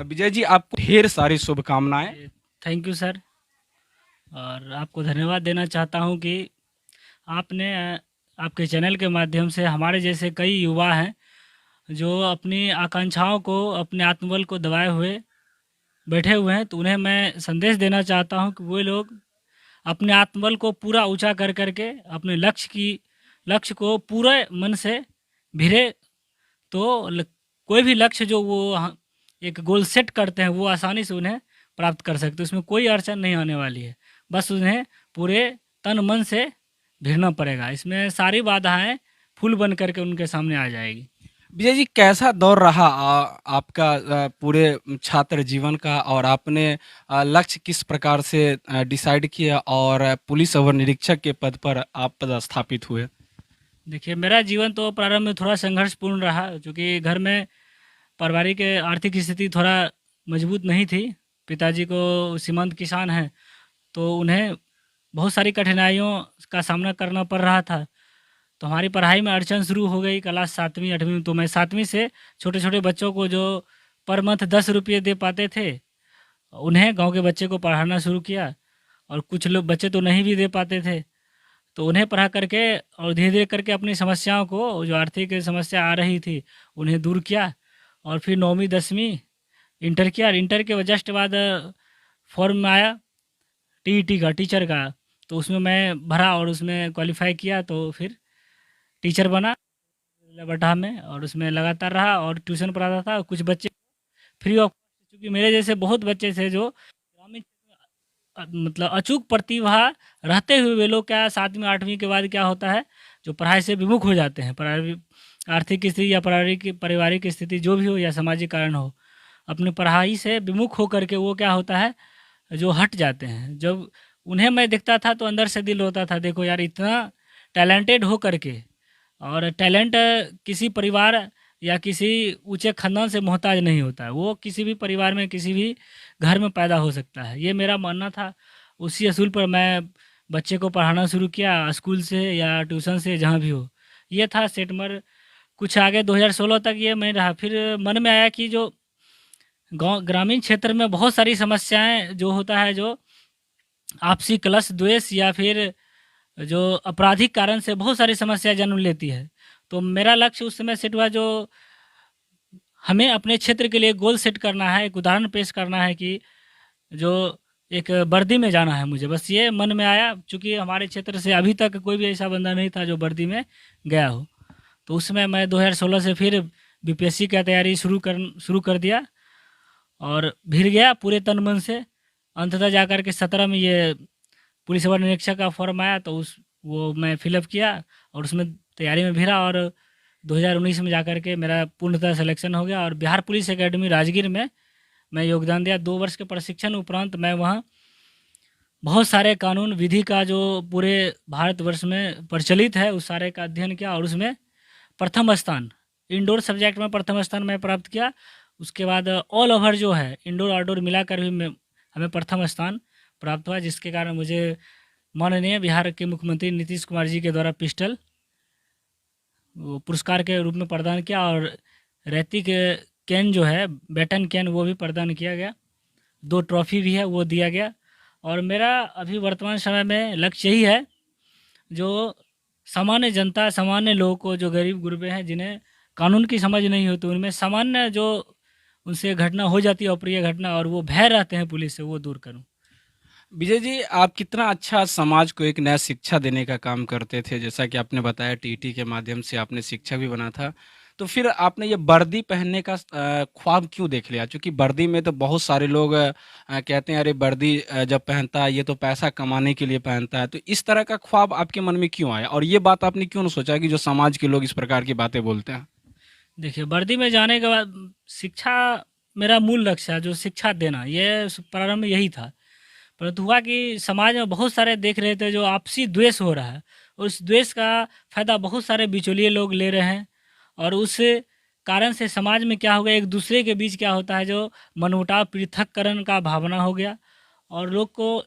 विजय जी, आपको ढेर सारी शुभकामनाएं। Thank you sir. और आपको धन्यवाद देना चाहता हूँ कि आपने आपके चैनल के माध्यम से हमारे जैसे कई युवा हैं जो अपनी आकांक्षाओं को, अपने आत्मबल को दबाए हुए बैठे हुए हैं, तो उन्हें मैं संदेश देना चाहता हूँ कि वो लोग अपने आत्मबल को पूरा ऊंचा कर करके अपने लक्ष्य को पूरे मन से भिड़े तो कोई भी लक्ष्य जो वो एक गोल सेट करते हैं वो आसानी से उन्हें प्राप्त कर सकते हैं। उसमें कोई अड़चन नहीं आने वाली है। बस उन्हें पूरे तन मन से भिड़ना पड़ेगा। इसमें सारी बाधाएं फूल बन करके उनके सामने आ जाएगी। विजय जी, कैसा दौर रहा आपका पूरे छात्र जीवन का, और आपने लक्ष्य किस प्रकार से डिसाइड किया और पुलिस अवर निरीक्षक के पद पर आप पदस्थापित हुए? देखिए, मेरा जीवन तो प्रारंभ में थोड़ा संघर्षपूर्ण रहा, क्योंकि घर में पारिवारिक आर्थिक स्थिति थोड़ा मजबूत नहीं थी। पिताजी को सीमांत किसान हैं, तो उन्हें बहुत सारी कठिनाइयों का सामना करना पड़ रहा था। तो हमारी पढ़ाई में अड़चन शुरू हो गई क्लास 7वीं 8वीं में। तो मैं 7वीं से छोटे छोटे बच्चों को जो पर मंथ 10 रुपये दे पाते थे, उन्हें गांव के बच्चे को पढ़ाना शुरू किया। और कुछ लोग बच्चे तो नहीं भी दे पाते थे, तो उन्हें पढ़ा करके और धीरे धीरे करके अपनी समस्याओं को, जो आर्थिक समस्या आ रही थी, उन्हें दूर किया। और फिर 9वीं 10वीं इंटर किया। इंटर के जस्ट बाद फॉर्म आया टीईटी का, टीचर का। तो उसमें मैं भरा और उसमें क्वालिफाई किया, तो फिर टीचर बना बटा में, और उसमें लगातार रहा और ट्यूशन पढ़ाता था। और कुछ बच्चे फ्री ऑफ कॉस्ट, क्योंकि मेरे जैसे बहुत बच्चे थे जो ग्रामीण क्षेत्र में मतलब अचूक प्रतिभा रहते हुए वे लोग क्या 7वीं 8वीं के बाद क्या होता है, जो पढ़ाई से विमुख हो जाते हैं। आर्थिक स्थिति या पारिवारिक स्थिति जो भी हो या सामाजिक कारण हो, अपनी पढ़ाई से विमुख होकर के वो क्या होता है, जो हट जाते हैं। जब उन्हें मैं देखता था तो अंदर से दिल होता था, देखो यार, इतना टैलेंटेड हो करके। और टैलेंट किसी परिवार या किसी ऊंचे खानदान से मोहताज नहीं होता है। वो किसी भी परिवार में, किसी भी घर में पैदा हो सकता है, ये मेरा मानना था। उसी असूल पर मैं बच्चे को पढ़ाना शुरू किया, स्कूल से या ट्यूशन से, जहाँ भी हो। ये था सेट। मगर कुछ आगे 2016 तक ये मैं रहा। फिर मन में आया कि जो गांव ग्रामीण क्षेत्र में बहुत सारी समस्याएं जो होता है, जो आपसी क्लश द्वेष या फिर जो आपराधिक कारण से बहुत सारी समस्या जन्म लेती है। तो मेरा लक्ष्य उस समय सेट हुआ, जो हमें अपने क्षेत्र के लिए गोल सेट करना है, एक उदाहरण पेश करना है कि जो एक वर्दी में जाना है मुझे। बस ये मन में आया, चूँकि हमारे क्षेत्र से अभी तक कोई भी ऐसा बंदा नहीं था जो वर्दी में गया हो। तो उसमें मैं 2016 से फिर बीपीएससी का तैयारी शुरू कर दिया और भिड़ गया पूरे तन मन से। अंततः जाकर के 17 में ये पुलिस अवर निरीक्षक का फॉर्म आया, तो उस वो मैं फिलअप किया और उसमें तैयारी में भिड़ा। और 2019 में जाकर के मेरा पूर्णतः सिलेक्शन हो गया और बिहार पुलिस एकेडमी राजगीर में मैं योगदान दिया। 2 वर्ष के प्रशिक्षण उपरांत मैं वहाँ बहुत सारे कानून विधि का जो पूरे भारतवर्ष में प्रचलित है, उस सारे का अध्ययन किया और उसमें प्रथम स्थान, इंडोर सब्जेक्ट में प्रथम स्थान मैं प्राप्त किया। उसके बाद ऑल ओवर जो है, इंडोर आउटडोर मिलाकर भी हमें प्रथम स्थान प्राप्त हुआ, जिसके कारण मुझे माननीय बिहार के मुख्यमंत्री नीतीश कुमार जी के द्वारा पिस्टल वो पुरस्कार के रूप में प्रदान किया। और रैती के कैन जो है, बैटन कैन, वो भी प्रदान किया गया। 2 ट्रॉफी भी है, वो दिया गया। और मेरा अभी वर्तमान समय में लक्ष्य यही है, जो सामान्य जनता, सामान्य लोगों को, जो गरीब गुरबे हैं, जिन्हें कानून की समझ नहीं होती, उनमें सामान्य जो उनसे घटना हो जाती है, अप्रिय घटना, और वो भय रहते हैं पुलिस से, वो दूर करूं। विजय जी, आप कितना अच्छा समाज को एक नया शिक्षा देने का काम करते थे। जैसा कि आपने बताया, टीटी के माध्यम से आपने शिक्षक भी बना था। तो फिर आपने ये वर्दी पहनने का ख्वाब क्यों देख लिया? क्योंकि वर्दी में तो बहुत सारे लोग कहते हैं, अरे वर्दी जब पहनता है ये तो पैसा कमाने के लिए पहनता है। तो इस तरह का ख्वाब आपके मन में क्यों आया, और ये बात आपने क्यों न सोचा कि जो समाज के लोग इस प्रकार की बातें बोलते हैं? देखिए, वर्दी में जाने के बाद शिक्षा मेरा मूल लक्ष्य है, जो शिक्षा देना, ये प्रारंभ में यही था। परंतु हुआ कि समाज में बहुत सारे देख रहे थे जो आपसी द्वेष हो रहा है, और उस द्वेष का फायदा बहुत सारे बिचौलिए लोग ले रहे हैं। और उस कारण से समाज में क्या हो गया, एक दूसरे के बीच क्या होता है, जो मनमुटाव, पृथककरण का भावना हो गया। और लोग को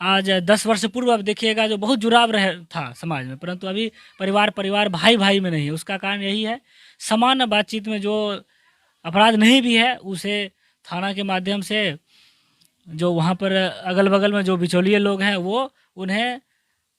आज 10 वर्ष पूर्व अब देखिएगा, जो बहुत जुड़ाव रह था समाज में, परंतु अभी परिवार परिवार, भाई भाई में नहीं है। उसका कारण यही है, सामान्य बातचीत में जो अपराध नहीं भी है उसे थाना के माध्यम से जो वहाँ पर अगल-बगल में जो बिचौलिए लोग हैं वो उन्हें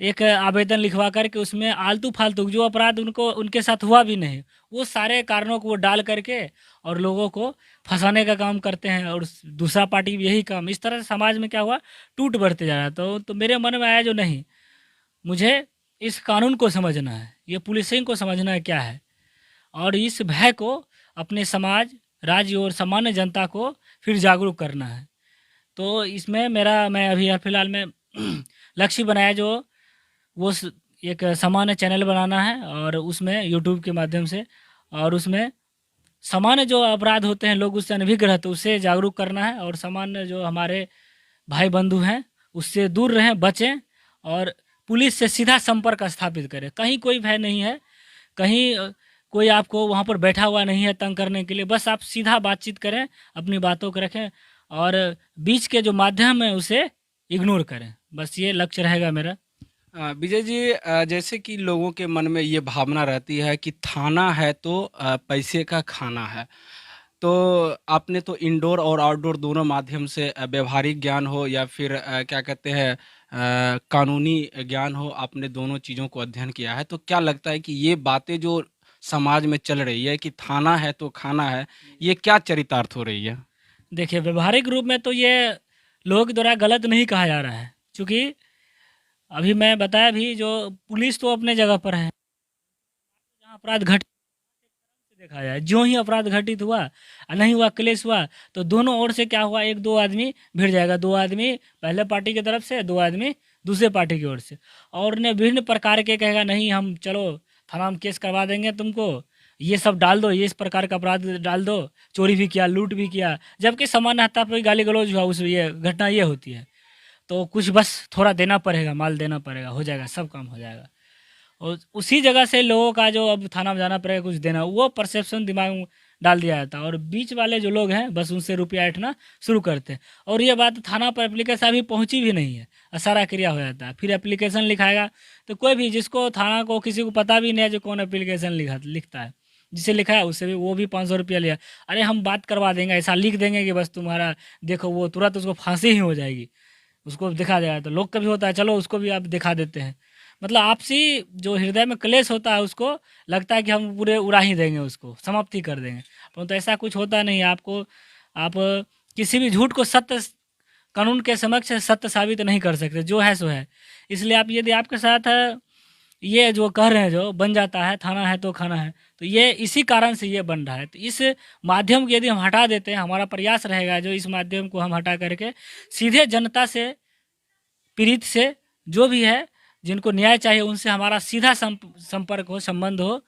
एक आवेदन लिखवा कर के उसमें आलतू-फालतू जो अपराध उनको उनके साथ हुआ भी नहीं, वो सारे कारणों को वो डाल करके और लोगों को फँसाने का काम करते हैं और दूसरा पार्टी भी यही काम। इस तरह से समाज में क्या हुआ, टूट बढ़ते जा रहा है। तो मेरे मन में आया जो नहीं, मुझे इस कानून को समझना है, ये पुलिसिंग को समझना है क्या है और इस भय को अपने समाज, राज्य और सामान्य जनता को फिर जागरूक करना है। तो इसमें मैं अभी फ़िलहाल में लक्ष्य बनाया जो वो एक सामान्य चैनल बनाना है और उसमें यूट्यूब के माध्यम से और उसमें सामान्य जो अपराध होते हैं लोग उससे अनभिज्ञ रहते उससे जागरूक करना है और सामान्य जो हमारे भाई बंधु हैं उससे दूर रहें, बचें और पुलिस से सीधा संपर्क स्थापित करें। कहीं कोई भय नहीं है, कहीं कोई आपको वहाँ पर बैठा हुआ नहीं है तंग करने के लिए। बस आप सीधा बातचीत करें, अपनी बातों को रखें और बीच के जो माध्यम है उसे इग्नोर करें। बस ये लक्ष्य रहेगा मेरा। विजय जी, जैसे कि लोगों के मन में ये भावना रहती है कि थाना है तो पैसे का खाना है। तो आपने तो इंडोर और आउटडोर दोनों माध्यम से व्यावहारिक ज्ञान हो या फिर क्या कहते हैं कानूनी ज्ञान हो, आपने दोनों चीज़ों को अध्ययन किया है। तो क्या लगता है कि ये बातें जो समाज में चल रही है कि थाना है तो खाना है, ये क्या चरितार्थ हो रही है? देखिए, व्यावहारिक रूप में तो ये लोगों के द्वारा गलत नहीं कहा जा रहा है, चूँकि अभी मैं बताया भी जो पुलिस तो अपने जगह पर है, जहाँ अपराध देखा जाए ज्यों ही अपराध घटित हुआ नहीं हुआ क्लेश हुआ तो दोनों ओर से क्या हुआ, एक दो आदमी भिड़ जाएगा, दो आदमी पहले पार्टी की तरफ से, दो आदमी दूसरे पार्टी की ओर से और उन्हें विभिन्न प्रकार के कहेगा नहीं हम चलो थाना में केस करवा देंगे तुमको, ये सब डाल दो, ये इस प्रकार का अपराध डाल दो, चोरी भी किया लूट भी किया, जबकि सामान्य हाथापाई गाली गलौज हुआ उस ये घटना ये होती है। तो कुछ बस थोड़ा देना पड़ेगा, माल देना पड़ेगा, हो जाएगा, सब काम हो जाएगा। और उसी जगह से लोगों का जो अब थाना में जाना पड़ेगा कुछ देना, वो परसेप्शन दिमाग में डाल दिया जाता है और बीच वाले जो लोग हैं बस उनसे रुपया ऐंठना शुरू करते हैं और ये बात थाना पर एप्लीकेशन अभी पहुंची भी नहीं है, सारा क्रिया हो जाता है। फिर एप्लीकेशन लिखाएगा तो कोई भी जिसको थाना को किसी को पता भी नहीं है जो कौन एप्लीकेशन लिखता है, जिसे लिखा है उससे भी वो भी 500 रुपया लिया, अरे हम बात करवा देंगे, ऐसा लिख देंगे कि बस तुम्हारा देखो, वो तुरंत उसको फांसी ही हो जाएगी, उसको दिखा जाएगा। तो लोग कभी होता है चलो उसको भी आप दिखा देते हैं, मतलब आपसी जो हृदय में क्लेश होता है उसको लगता है कि हम पूरे उड़ा ही देंगे, उसको समाप्त ही कर देंगे, परंतु ऐसा कुछ होता नहीं है। आपको आप किसी भी झूठ को सत्य कानून के समक्ष सत्य साबित नहीं कर सकते, जो है सो है। इसलिए आप यदि आपके साथ ये जो कह रहे हैं जो बन जाता है थाना है तो खाना है, तो ये इसी कारण से ये बन रहा है। तो इस माध्यम को यदि हम हटा देते हैं, हमारा प्रयास रहेगा जो इस माध्यम को हम हटा करके सीधे जनता से, पीड़ित से, जो भी है जिनको न्याय चाहिए उनसे हमारा सीधा संपर्क हो, संबंध हो,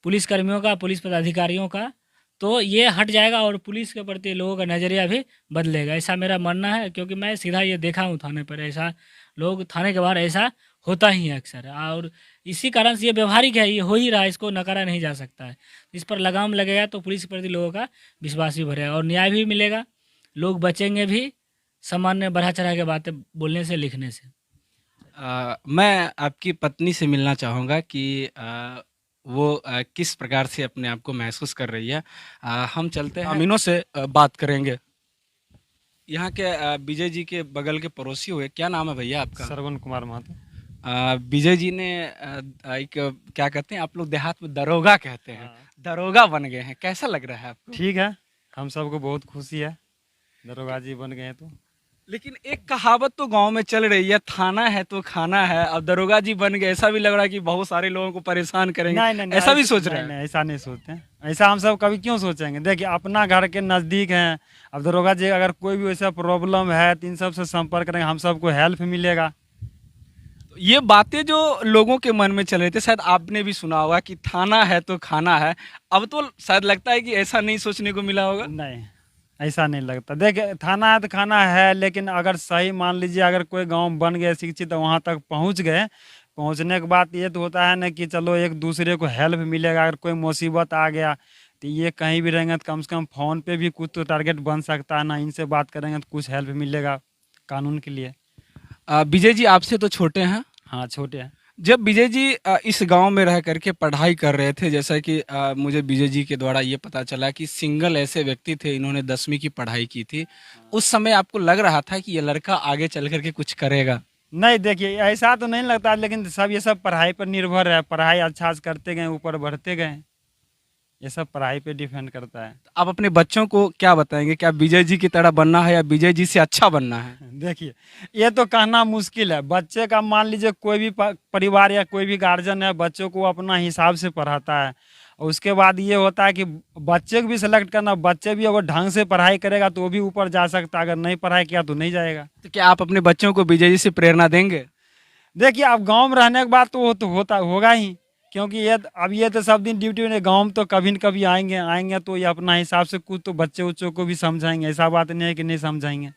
पुलिस कर्मियों का, पुलिस पदाधिकारियों का, तो ये हट जाएगा और पुलिस के प्रति लोगों का नज़रिया भी बदलेगा, ऐसा मेरा मानना है। क्योंकि मैं सीधा ये देखा हूँ थाने पर, ऐसा लोग थाने के बाहर ऐसा होता ही है अक्सर और इसी कारण से ये व्यवहारिक है, ये हो ही रहा है, इसको नकारा नहीं जा सकता है। इस पर लगाम लगेगा तो पुलिस के प्रति लोगों का विश्वास भी बढ़ेगा और न्याय भी मिलेगा, लोग बचेंगे भी सामान्य बढ़ा चढ़ा के बातें बोलने से, लिखने से। मैं आपकी पत्नी से मिलना चाहूँगा कि वो किस प्रकार से अपने आप को महसूस कर रही है। हम चलते हैं अमीनों से बात करेंगे। यहाँ के विजय जी के बगल के पड़ोसी हुए, क्या नाम है भैया आपका? श्रवण कुमार महतो। विजय जी ने एक क्या कहते हैं, आप लोग देहात में दरोगा कहते हैं, हाँ। दरोगा बन गए हैं, कैसा लग रहा है आपको? ठीक है, हम सबको बहुत खुशी है, दरोगा जी बन गए हैं तो। लेकिन एक कहावत तो गांव में चल रही है, थाना है तो खाना है, अब दरोगा जी बन गए, ऐसा भी लग रहा है कि बहुत सारे लोगों को परेशान करेंगे। नहीं, ऐसा भी सोच रहे हैं? नहीं, ऐसा नहीं सोचते हैं, ऐसा हम सब कभी क्यों सोचेंगे। देखिए अपना घर के नज़दीक हैं, अब दरोगा जी अगर कोई भी वैसा प्रॉब्लम है तो इन सब से संपर्क करेंगे, हम सबको हेल्प मिलेगा। तो ये बातें जो लोगों के मन में चल रही थी, शायद आपने भी सुना होगा कि थाना है तो खाना है, अब तो शायद लगता है कि ऐसा नहीं सोचने को मिला होगा। नहीं, ऐसा नहीं लगता। देखिए थाना है तो खाना है, लेकिन अगर सही मान लीजिए अगर कोई गांव बन गए शिक्षित तो वहाँ तक पहुँच गए, पहुँचने के बाद ये तो होता है ना कि चलो एक दूसरे को हेल्प मिलेगा, अगर कोई मुसीबत आ गया तो ये कहीं भी रहेंगे तो कम से कम फ़ोन पे भी कुछ तो टारगेट बन सकता है ना, इनसे बात करेंगे तो कुछ हेल्प मिलेगा कानून के लिए। विजय जी आपसे तो छोटे हैं, हाँ छोटे हैं। जब विजय जी इस गांव में रह करके पढ़ाई कर रहे थे, जैसा कि मुझे विजय जी के द्वारा ये पता चला कि सिंगल ऐसे व्यक्ति थे, इन्होंने 10वीं की पढ़ाई की थी। उस समय आपको लग रहा था कि ये लड़का आगे चल करके कुछ करेगा? नहीं, देखिए ऐसा तो नहीं लगता, लेकिन सब ये सब पढ़ाई पर निर्भर है। पढ़ाई अच्छा से करते गए, ऊपर बढ़ते गए। ये सब पढ़ाई पे डिपेंड करता है। आप अपने बच्चों को क्या बताएंगे? क्या विजय जी की तरह बनना है या विजय जी से अच्छा बनना है? देखिए, ये तो कहना मुश्किल है। बच्चे का मान लीजिए कोई भी परिवार या कोई भी गार्जियन है, बच्चों को अपना हिसाब से पढ़ाता है। और उसके बाद ये होता है कि बच्चे को भी सेलेक्ट करना। बच्चे भी अगर ढंग से पढ़ाई करेगा तो वो भी ऊपर जा सकता है, अगर नहीं पढ़ाई किया तो नहीं जाएगा। तो क्या आप अपने बच्चों को विजय जी से प्रेरणा देंगे? देखिए, अब गांव में रहने के बाद तो वो तो होता होगा ही, क्योंकि ये तो सब दिन ड्यूटी में, गांव में तो कभी न कभी आएंगे। आएंगे तो ये अपना हिसाब से कुछ तो बच्चे उच्चों को भी समझाएंगे। ऐसा बात नहीं है कि नहीं समझाएंगे।